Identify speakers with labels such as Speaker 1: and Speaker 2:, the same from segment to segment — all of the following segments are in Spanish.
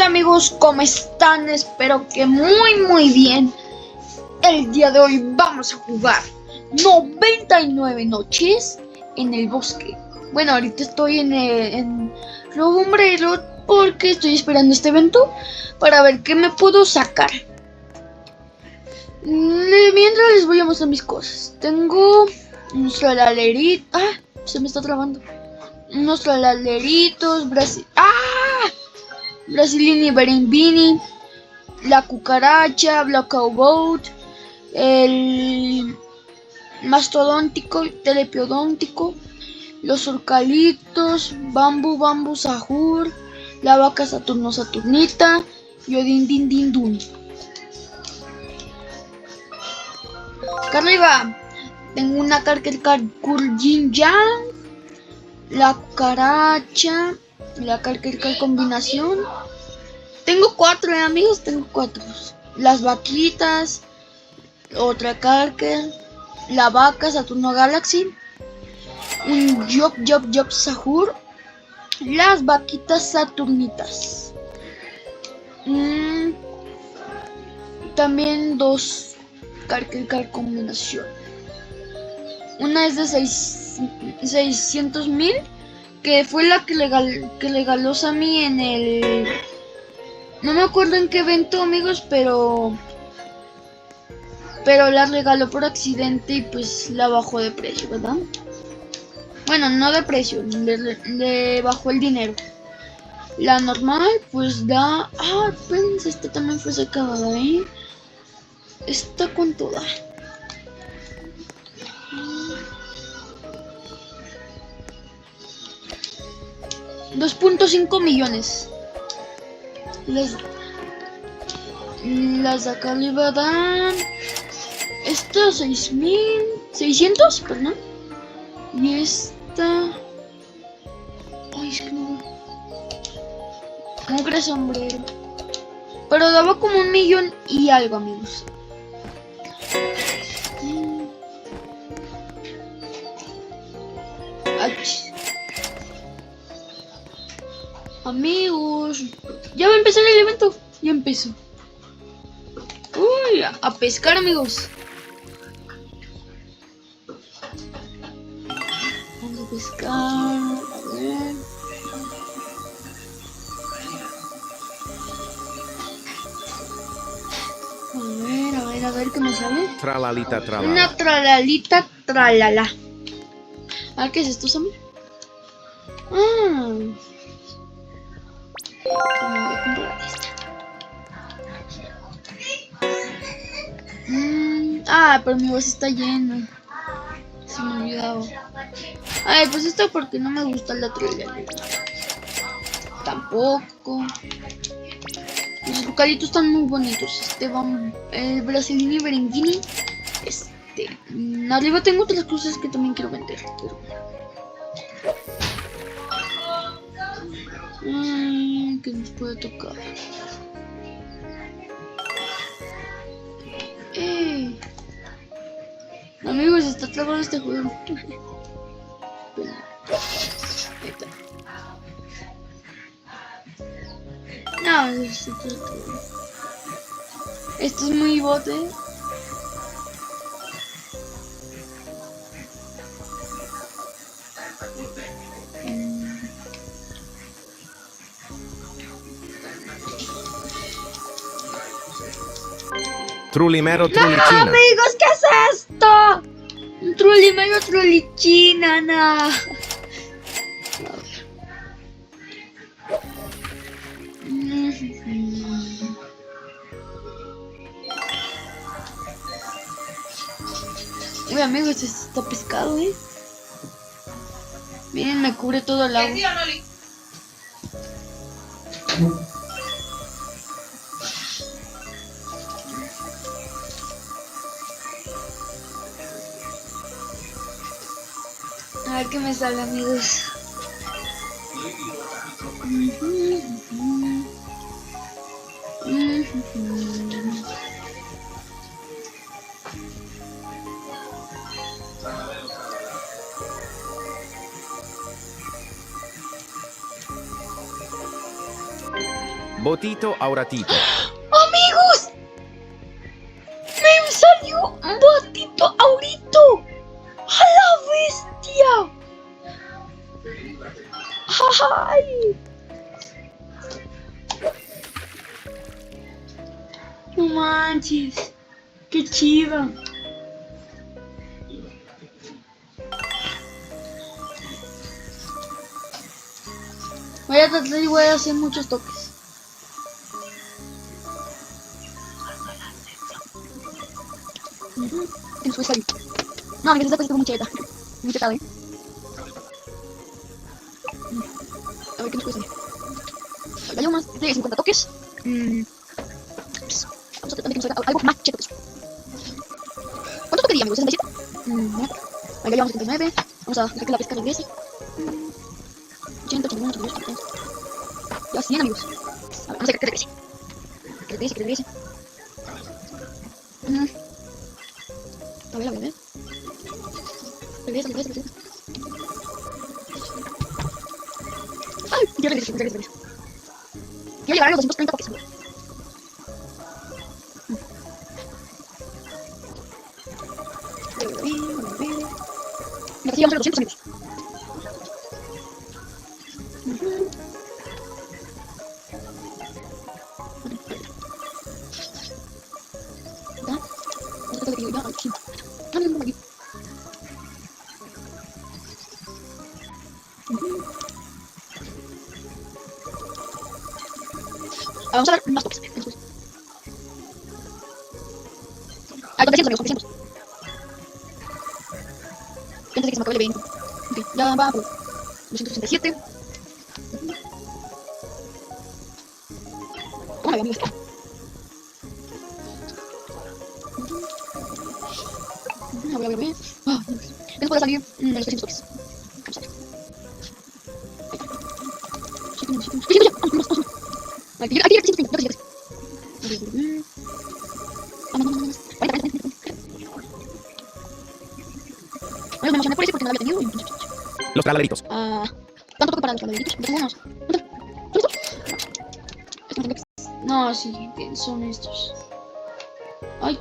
Speaker 1: Amigos, ¿cómo están? Espero que muy bien. El día de hoy vamos a jugar 99 noches en el bosque. Bueno, ahorita estoy en Rumbrero porque estoy esperando este evento para ver qué me puedo sacar. Mientras les voy a mostrar mis cosas. Tengo unos tralaleritos. Se me está trabando. Unos tralaleritos, Brasilini Berimbini, la cucaracha, Blackout, el mastodóntico, telepiodóntico, los orcalitos, bambú sahur, la vaca saturnita, yodin din din dun. Acá arriba tengo una Kurjinjan, la cucaracha, la combinación. Tengo 4, amigos, tengo 4. Las vaquitas, otra carker, la vaca Saturno Galaxy, un Job Sahur, las vaquitas saturnitas. También 2 carker combinación. Una es de 600,000, que fue la que regaló Sammy en el... No me acuerdo en qué evento, amigos, pero la regaló por accidente y pues la bajó de precio, ¿verdad? Bueno, no de precio, le bajó el dinero. La normal pues da... espérense, esta también fue sacada, ¿eh? ¿Esta cuánto da? $2.5 millones. Las de acá arriba dan... Esta 6,600, perdón. Y esta... es que no... Mugre sombrero. Pero daba como 1 millón y algo, amigos. Amigos, ya va a empezar el evento. Ya empezó. Uy, a pescar, amigos. Vamos a pescar. A ver qué me sale.
Speaker 2: Tralalita, tralala.
Speaker 1: Una tralalita, tralala. A ver, ¿qué es esto, Sammy? Voy a comprar esta. Pero mi voz está llena. Se me olvidaba. Pues esto porque no me gusta la tralala. Tampoco. Los bucalitos están muy bonitos. El Brasilini Berenguini. Arriba tengo otras cosas que también quiero vender. Pero... ¿qué nos puede tocar? Amigos, está trabado este juego. Ahí está. No, esto es muy bote.
Speaker 2: Trulimero,
Speaker 1: ¡No,
Speaker 2: trulicina.
Speaker 1: amigos! ¿Qué es esto? Un trulimero, trulichina, no. Uy, amigos, esto está pescado, Miren, me cubre todo el agua. A ver qué me sale, amigos.
Speaker 2: Botito auratito.
Speaker 1: ¡Amigos! ¡Me salió un Botito Aurito! ¡A la bestia! ¡Ay! No manches. ¡Qué chido! Voy a tratar y voy a hacer muchos toques. Después salir. No, amigas, esta cosa como mucha cheta. Muy chetada, A ver qué nos puede salir. Hay más de 50 toques. Pues, vamos a tratar de que nos salga algo más cheto que eso. ¿Cuánto toque di, amigos? ¿67? No. Ahí ya llevamos 79. Vamos a dejar que la pesca regrese. 80, 81, 82, 83. Ya 100, amigos. A ver, vamos a dejar que regrese. Que regrese, que regrese. A ver, a ver, a ver. Regresa, regresa, regresa. ¡Ay! Ya regresa, regresa, regresa. Quiero llegar a los 230 toques, amigos. Me casi llegamos a los 200, amigos. Vamos a dar más toques. Ah, con 300, amigos, con 300. Antes de que se me acabe el evento. Ok, ya va por 267. ¿Cómo me veo, amigos? A ver, a ver, a ver. Ah, ¿qué nos puede salir de los 300 toques? Vamos a ver. Sí, ya. Aquí ya, 350, ya casi. Bueno, me emocioné por eso porque no lo había tenido.
Speaker 2: Los calaveritos.
Speaker 1: ¿Cuánto toque para los calaveritos? Unos. No, sí, son estos. Ay,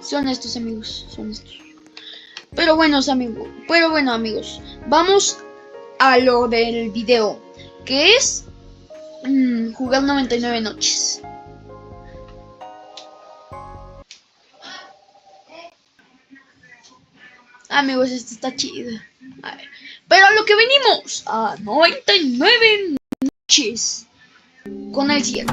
Speaker 1: son estos, amigos. Son estos. Pero bueno, amigos. Vamos a lo del video. Que es jugar 99 noches. Amigos, esto está chido. A ver. Pero a lo que venimos, a 99 noches con el cielo.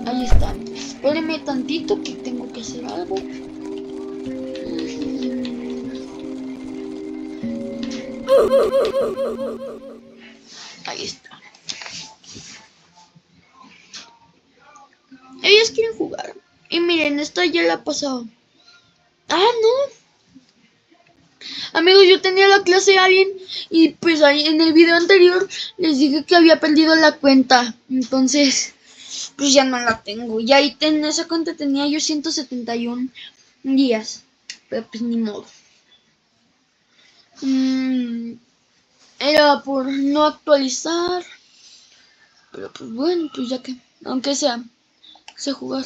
Speaker 1: Ahí está. Espérenme tantito que tengo que hacer algo. Ahí está. Ellos quieren jugar. Y miren, esta ya la he pasado. Ah, no. Amigos, yo tenía la clase Alien y pues ahí en el video anterior les dije que había perdido la cuenta. Entonces, pues ya no la tengo. Y ahí en esa cuenta tenía yo 171 días. Pero pues ni modo. Era por no actualizar. Pero pues bueno, pues ya que, aunque sea, sé jugar.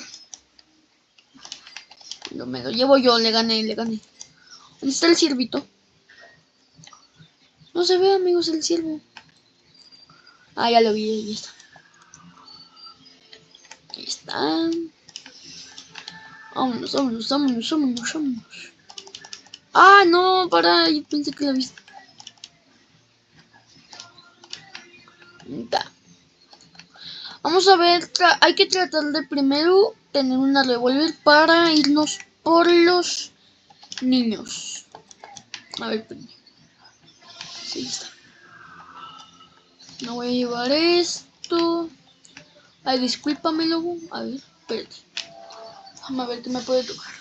Speaker 1: Me lo llevo yo, le gané. ¿Dónde está el ciervito? No se ve, amigos, el ciervo. Ah, ya lo vi, ahí está. Ahí está. Vámonos. Ah, no, para, yo pensé que la viste. Vamos a ver, hay que tratar de primero tener una revólver para irnos por los niños. A ver, sí, está. No voy a llevar esto. Ay, discúlpame, lobo. A ver, espérate. Vamos a ver qué me puede tocar.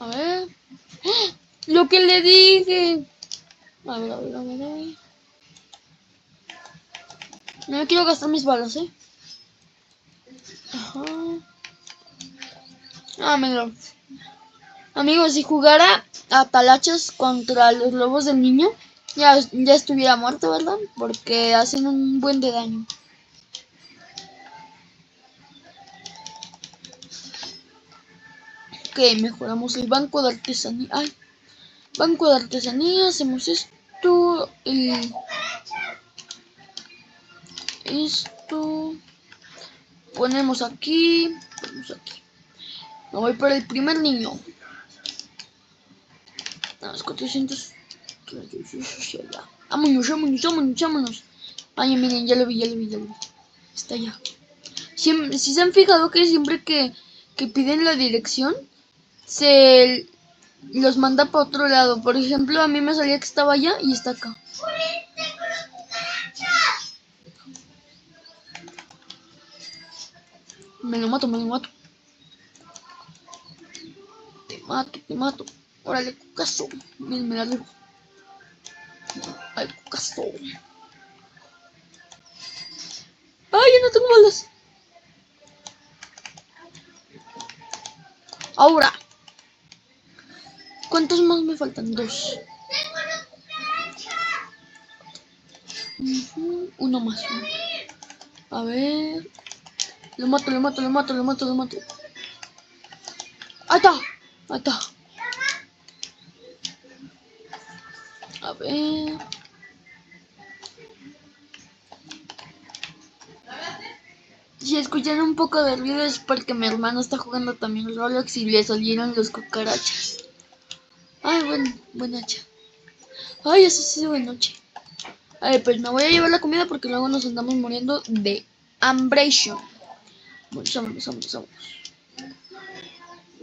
Speaker 1: A ver. Lo que le dije. A ver. No me quiero gastar mis balas, Ajá. Ah, me lo. Amigos, si jugara a talachas contra los lobos del niño, ya estuviera muerto, ¿verdad? Porque hacen un buen de daño. Ok, mejoramos el banco de artesanía. Ay, banco de artesanía, hacemos esto y esto. Ponemos aquí. Me voy por el primer niño. Los 400. Vámonos. Ay, miren, ya lo vi. Está allá. Si se han fijado que siempre que piden la dirección, se los manda para otro lado. Por ejemplo, a mí me salía que estaba allá y está acá. Me lo mato. Te mato. Órale, cucazo. Miren, me la rico. Ay, cucazo. Ay, ya no tengo balas. Ahora. ¿Cuántos más me faltan? 2. Uno más. A ver. Lo mato. Ahí está. A ver. Si escuchan un poco de ruido es porque mi hermano está jugando también Roblox y le salieron los cucarachas. Ay, buena hacha. Ay, eso sí es buena noche. A ver, pues me voy a llevar la comida porque luego nos andamos muriendo de hambration. Vámonos.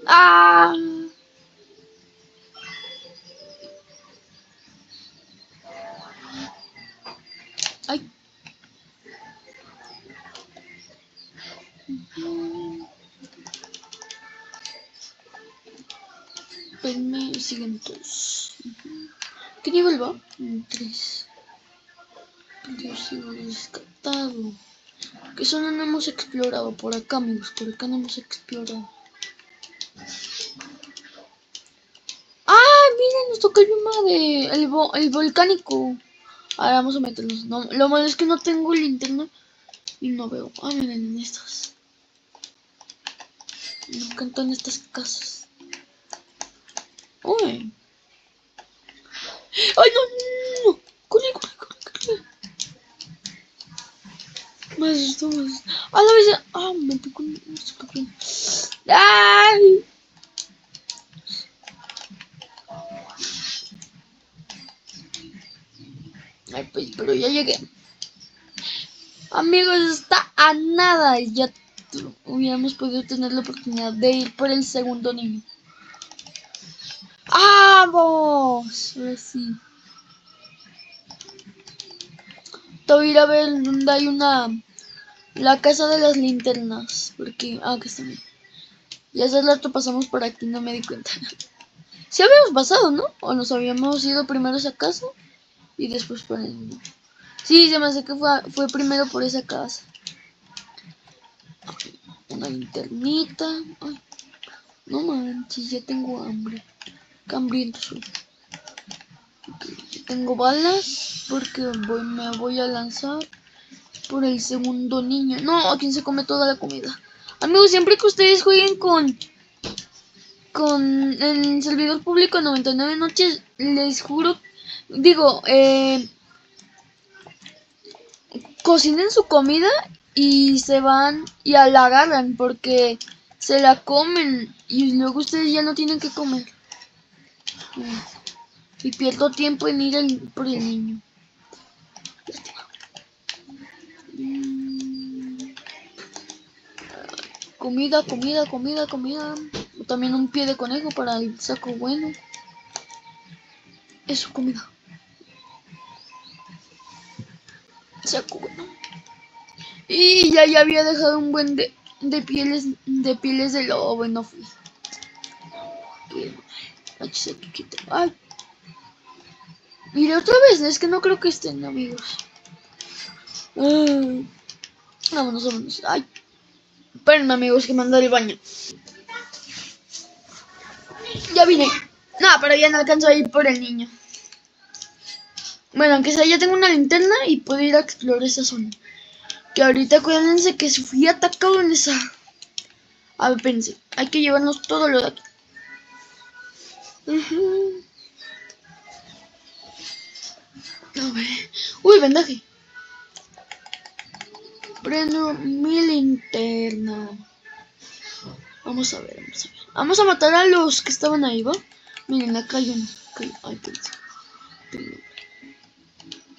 Speaker 1: ¡Ah! ¡Ay! Pues me siguen todos. ¿Qué nivel va? 3. Dios, rescatado. Que solo no hemos explorado por acá, amigos. Por acá no hemos explorado. ¡Ah! Miren, nos toca el mapa el volcánico. Ahora vamos a meternos. No, lo malo es que no tengo linterna y no veo. Ah, miren en estas. Me encantan estas casas. ¡Uy! ¡Ay, no! ¡Corre! Me asustó. ¡Ah, la vez! ¡Ah, me picó un escorpión! ¡Ay! Ay, pues, pero ya llegué. Amigos, está a nada. Ya hubiéramos podido tener la oportunidad de ir por el segundo niño. ¡Vamos! Ahora sí. Te voy a ir a ver donde hay la casa de las linternas. Porque, que está bien. Y hace rato pasamos por aquí, no me di cuenta. Sí habíamos pasado, ¿no? O nos habíamos ido primero a esa casa y después por el niño. Sí, se me hace que fue primero por esa casa. Una linternita. Ay, no manches, ya tengo hambre. Qué hambriento soy. Okay, tengo balas porque me voy a lanzar por el segundo niño. No, ¿a quién se come toda la comida? Amigos, siempre que ustedes jueguen con el servidor público 99 noches, les juro, digo, cocinen su comida y se van y la agarran porque se la comen y luego ustedes ya no tienen que comer. Y pierdo tiempo en ir por el niño. Comida. También un pie de conejo para el saco bueno. Eso, comida. Saco bueno. Y ya había dejado un buen de pieles de lobo y no fui. Ay. Mire otra vez, es que no creo que estén, amigos. Vámonos. Ay. Espérenme, amigos, que me ando al baño. Ya vine. No, pero ya no alcanzo a ir por el niño. Bueno, aunque sea, ya tengo una linterna y puedo ir a explorar esa zona. Que ahorita acuérdense que se fui atacado en esa... A ver, pensé, hay que llevarnos todo lo de aquí. A ver. Uy, vendaje. Prendo mi linterna. Vamos a ver, vamos a ver. Vamos a matar a los que estaban ahí, ¿va? Miren, acá hay uno. Ay, pensé.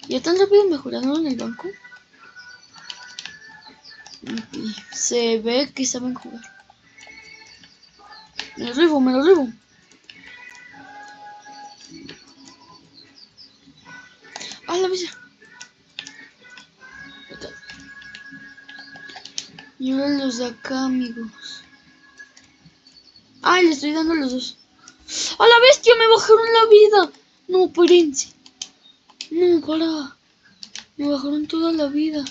Speaker 1: ¿Ya tan rápido mejoraron en el banco? Y se ve que saben jugar. Me lo rifo, me lo rifo. ¡Ah, la bestia! Y ahora los de acá, amigos. ¡Ay, le estoy dando a los dos! ¡A la bestia! ¡Me bajaron la vida! No, espérense. No, para. Me bajaron toda la vida.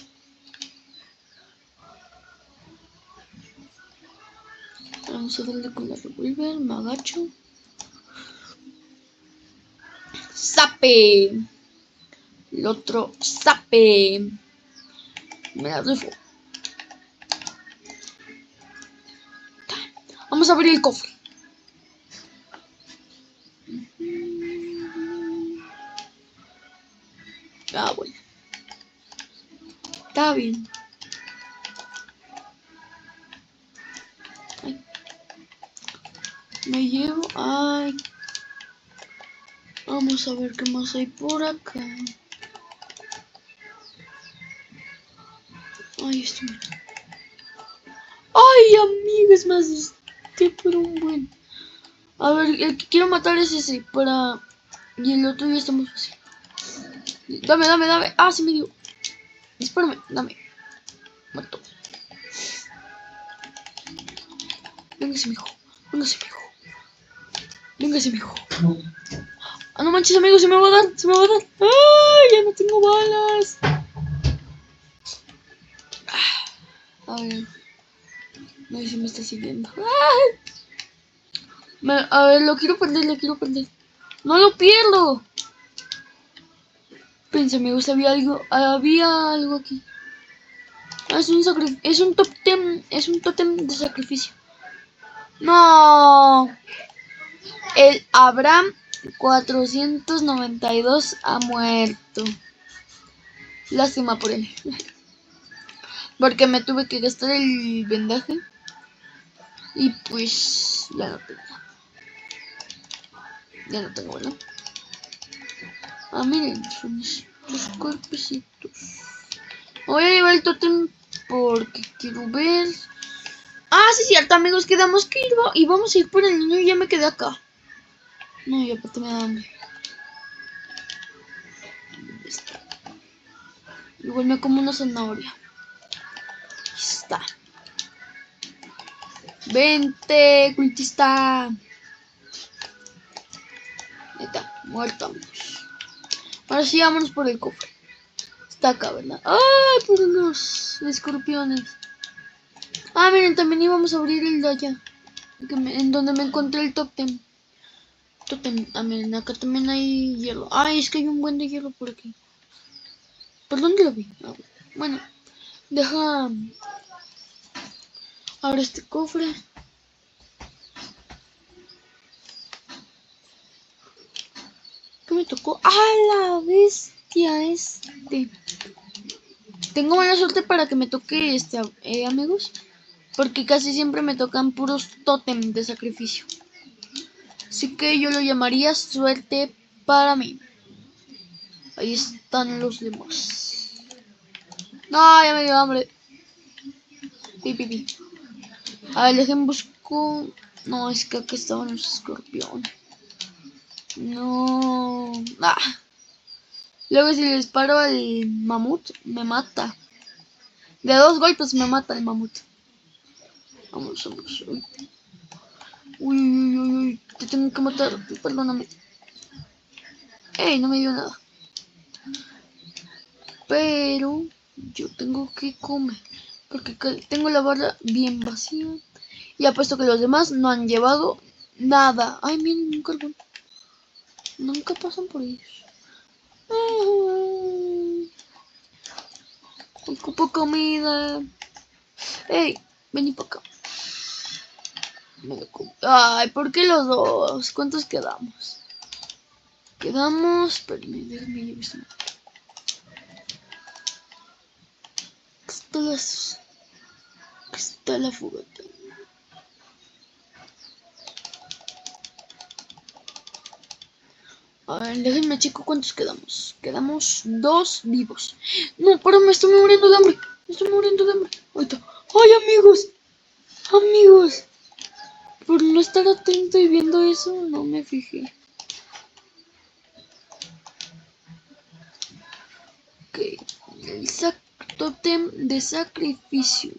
Speaker 1: Vamos a darle con la revólver. Me agacho. ¡Zape! El otro zape. Me la rifo. Vamos a abrir el cofre. Ah, bueno. Está bien. Ay. Me llevo. Ay. Vamos a ver qué más hay por acá. Ay, esto. Ay, amigas, me asusté por un buen. A ver, el que quiero matar es ese. Para. Y el otro ya está muy fácil. Dame, dame, dame. Ah, se me dio. Dispárame, dame. Mato. Véngase, mijo. Véngase, mijo. Véngase, mijo. Ah, no manches, amigo, se me va a dar. Se me va a dar. ¡Ay! Ya no tengo balas. A ver. No, si me está siguiendo. ¡Ay! A ver, lo quiero perder, lo quiero perder. ¡No lo pierdo! Pensé, amigos, había algo aquí. Ah, es un tótem de sacrificio. No. El Abraham 492 ha muerto. Lástima por él. Porque me tuve que gastar el vendaje. Y pues ya no tengo. Ya no tengo, ¿verdad? Ah, miren, son los cuerpecitos. Voy a llevar el tótem porque quiero ver. Ah, sí, cierto, amigos. Quedamos que y vamos a ir por el niño y ya me quedé acá. No, ya aparte me da hambre. ¿Dónde está? Igual me como una zanahoria. Ahí está. Vente, cultista. Ahí está, muerto, amigos. Ahora sí, vámonos por el cofre. Está acá, ¿verdad? ¡Ay, por unos escorpiones! Ah, miren, también íbamos a abrir el de allá. En donde me encontré el tótem. Ah, miren, acá también hay hielo. Ay, es que hay un buen de hielo por aquí. ¿Por dónde lo vi? Ah, bueno, deja... Ahora este cofre. ¿Qué me tocó? ¡Ah, la bestia este! Tengo buena suerte para que me toque este, amigos. Porque casi siempre me tocan puros tótem de sacrificio. Así que yo lo llamaría suerte para mí. Ahí están los demás. No, ya me dio hambre. Pi. A ver, dejen busco. No, es que acá estaban los escorpiones. No. Ah. Luego si le disparo al mamut, me mata. De 2 golpes me mata el mamut. Vamos. Uy. Te tengo que matar. Perdóname. Ey, no me dio nada. Pero yo tengo que comer. Porque tengo la barra bien vacía. Y apuesto que los demás no han llevado Nada. Ay, miren, un carbón. Nunca pasan por ellos. Ocupo comida. Ey, vení para acá. Ay, ¿por qué los dos? ¿Cuántos quedamos? Quedamos... Espérenme, déjenme llevar esto. Está la fogata. A ver, déjenme checo cuántos quedamos. Quedamos 2 vivos. No, pero me estoy muriendo de hambre. Me estoy muriendo de hambre. Ahorita. ¡Ay, amigos! Amigos. Por no estar atento y viendo eso, no me fijé. Ok. El tótem de sacrificio.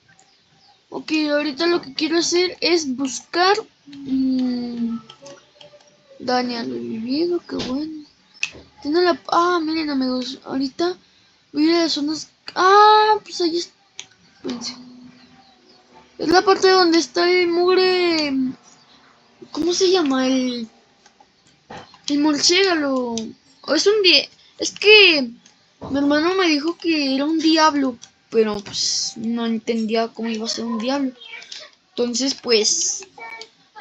Speaker 1: Ok, ahorita lo que quiero hacer es buscar... Daniel vivido, qué bueno. Tiene la... Ah, miren amigos, ahorita voy a ir a las zonas... Ah, pues ahí está. Espérense. Es la parte donde está el mugre... ¿Cómo se llama? El murciélago. O es un día... Es que mi hermano me dijo que era un diablo, pero pues no entendía cómo iba a ser un diablo. Entonces pues...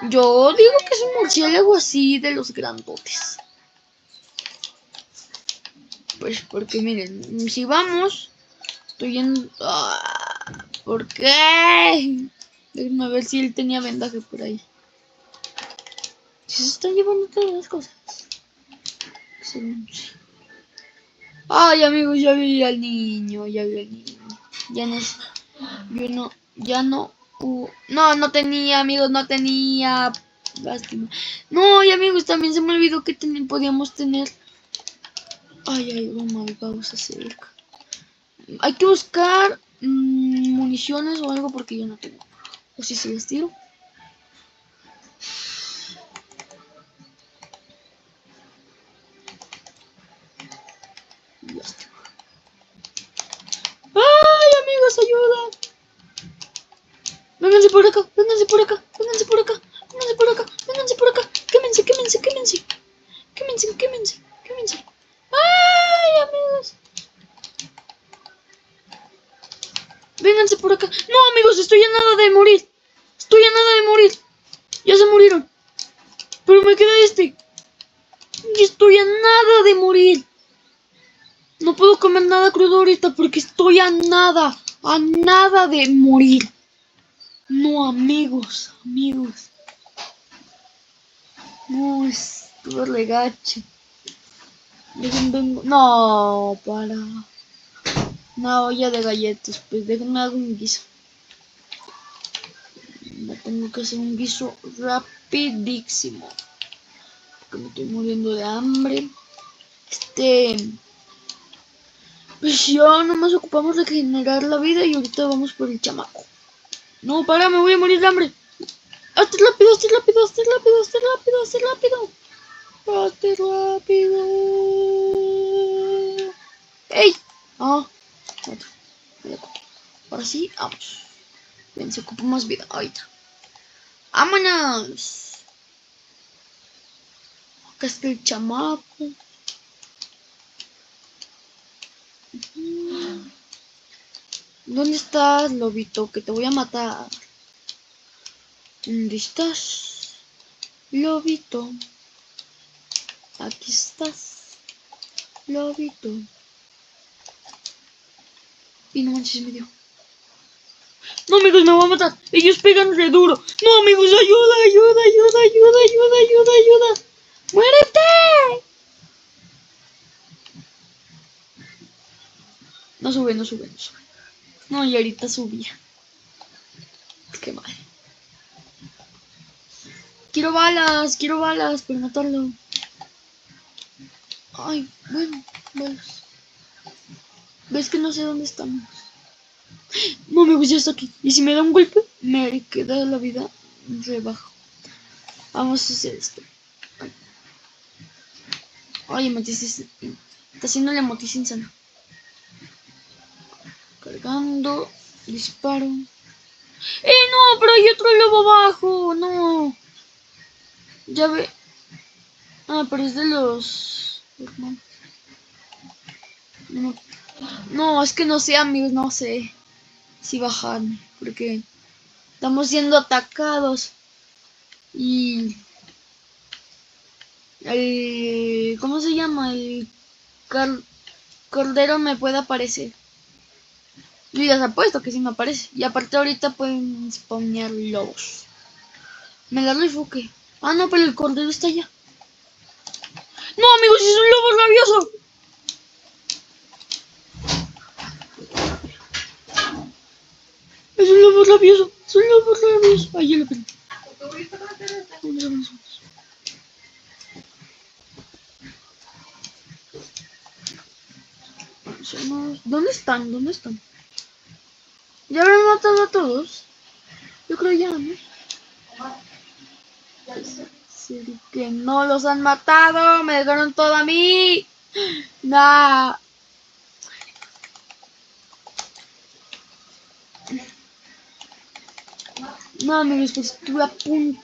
Speaker 1: Yo digo que es un murciélago así de los grandotes. Pues porque miren, si vamos, estoy en... ¿Por qué? Déjenme ver si él tenía vendaje por ahí. Si se están llevando todas las cosas. Ay, amigos, ya vi al niño, ya vi al niño. Ya no es... Yo no... Ya no... no, no tenía, amigos, no tenía... Lástima. No, y amigos, también se me olvidó que podíamos tener... Ay, ay, vamos a hacer... Hay que buscar municiones o algo porque yo no tengo. O si se las tiro. Ya está. ¡Ay, amigos, ayuda! Vénganse por acá, vénganse por acá, vénganse por acá, vénganse por acá, vénganse por acá. Quémense, quémense, quémense. Quémense, quémense, quémense. ¡Ay, amigos! Vénganse por acá. No, amigos, estoy a nada de morir. Estoy a nada de morir. Ya se murieron. Pero me queda este. Y estoy a nada de morir. No puedo comer nada crudo ahorita porque estoy a nada de morir. No, amigos, amigos. No, estuvo regache. No, para. Una olla de galletas, pues déjenme hacer un guiso. Me tengo que hacer un guiso rapidísimo. Porque me estoy muriendo de hambre. Pues ya nomás ocupamos de regenerar la vida y ahorita vamos por el chamaco. No, para, me voy a morir de hambre. Hazte rápido, hazte rápido, hazte rápido, hazte rápido, hazte rápido. Hazte rápido. ¡Ey! Ah, otro. Ahora sí, vamos. Ven, se ocupa más vida. Ahorita. ¡Vámonos! Acá está el chamaco. ¿Dónde estás, lobito? Que te voy a matar. ¿Dónde estás, lobito? Aquí estás, lobito. Y no manches, me dio. No, amigos, me voy a matar. Ellos pegan re duro. No, amigos, ayuda, ayuda, ayuda, ayuda, ayuda, ayuda, ayuda. ¡Muérete! No sube, no sube, no sube. No, y ahorita subía. Qué mal. Quiero balas para matarlo. Ay, bueno, balas. ¿Ves que no sé dónde estamos? No, amigos, ya está aquí. Y si me da un golpe, me queda la vida rebajo. Vamos a hacer esto. Ay, Matisse está haciendo la motis insana. Cargando, disparo. No, pero hay otro lobo abajo. No. Ya ve. Ah, pero es de los... No, no, es que no sé, amigos, no sé si bajar, porque estamos siendo atacados. Y el... ¿Cómo se llama? El cordero me puede aparecer. Yo ya se ha puesto que sí me aparece. Y aparte ahorita pueden spawnear lobos. ¿Me da el enfoque? Ah, no, pero el cordero está allá. ¡No, amigos! ¡Es un lobo rabioso! ¡Es un lobo rabioso! ¡Es un lobo rabioso! ¡Ay, ya lo perdí! ¿Dónde están? ¿Dónde están? ¿Ya habrán matado a todos? Yo creo ya, ¿no? Sí, que no los han matado. Me dejaron todo a mí. Nah. No, amigos, pues estuve a punto.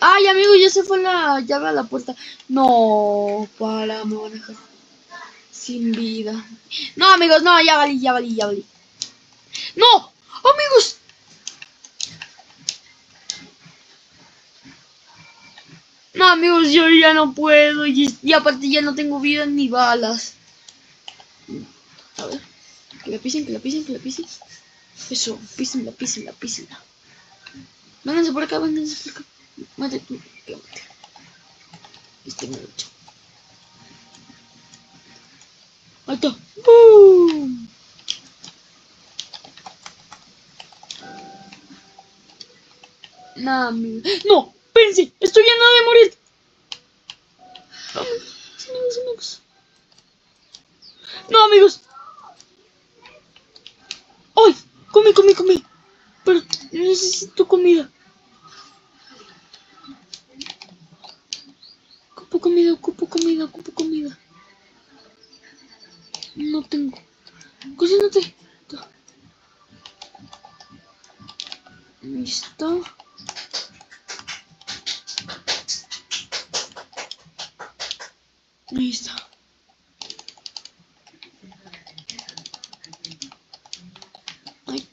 Speaker 1: Ay, amigos, ya se fue la llave a la puerta. No, me van a dejar sin vida. No, amigos, no, ya valí, ya valí, ya valí. No, amigos. No, amigos, yo ya no puedo. Y aparte ya no tengo vida ni balas. A ver, que la pisen, que la pisen, que la pisen. Eso, písenla, písenla, písenla. Vénganse por acá, vénganse por acá. Mate tú, que mate. Este me lo echo. Ahí está. ¡Boom! No, amigos. ¡No! ¡Espérense! ¡Estoy a nada de morir! Amigos, amigos. No, amigos. ¡Ay! Comí. Pero necesito comida. Ocupo comida. No tengo. Cocínate. Listo. Listo. Ay.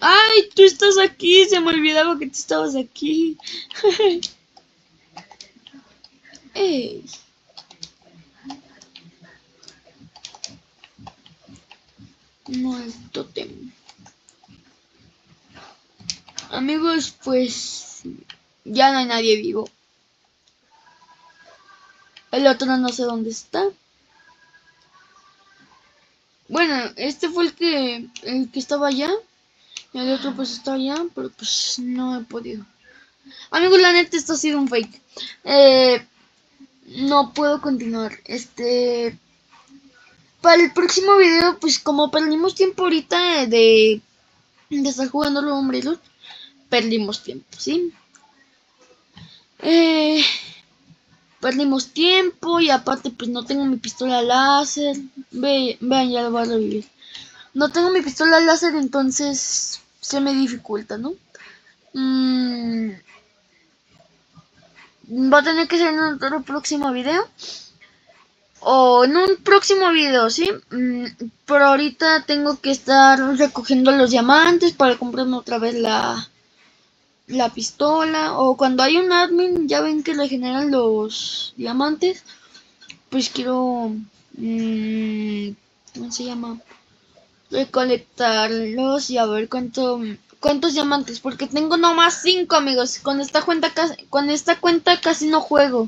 Speaker 1: ¡Ay! Tú estás aquí. Se me olvidaba que tú estabas aquí. ¡Ey! No el tótem. Amigos, pues ya no hay nadie vivo. El otro no sé dónde está. Bueno, este fue el que estaba allá. Y el otro pues está allá, pero pues no he podido. Amigos, la neta, esto ha sido un fake. No puedo continuar. Para el próximo video, pues como perdimos tiempo ahorita de estar jugando los hombres, perdimos tiempo, ¿sí? Perdimos tiempo y aparte pues no tengo mi pistola láser. Vean, ya lo voy a revivir. No tengo mi pistola láser, entonces se me dificulta, ¿no? Va a tener que ser en otro próximo video. O en un próximo video, ¿sí? Pero ahorita tengo que estar recogiendo los diamantes para comprarme otra vez la pistola. O cuando hay un admin, ya ven que regeneran los diamantes. Pues quiero... ¿cómo se llama? Recolectarlos y a ver cuántos diamantes. Porque tengo nomás 5, amigos. Con esta cuenta casi no juego.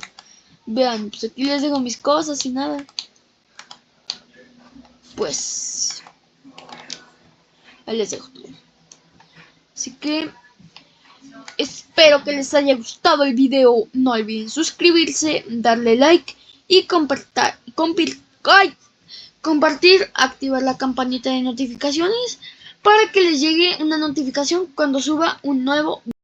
Speaker 1: Vean, pues aquí les dejo mis cosas y nada. Pues ahí les dejo todo. Así que espero que les haya gustado el video. No olviden suscribirse, darle like y compartir, activar la campanita de notificaciones para que les llegue una notificación cuando suba un nuevo video.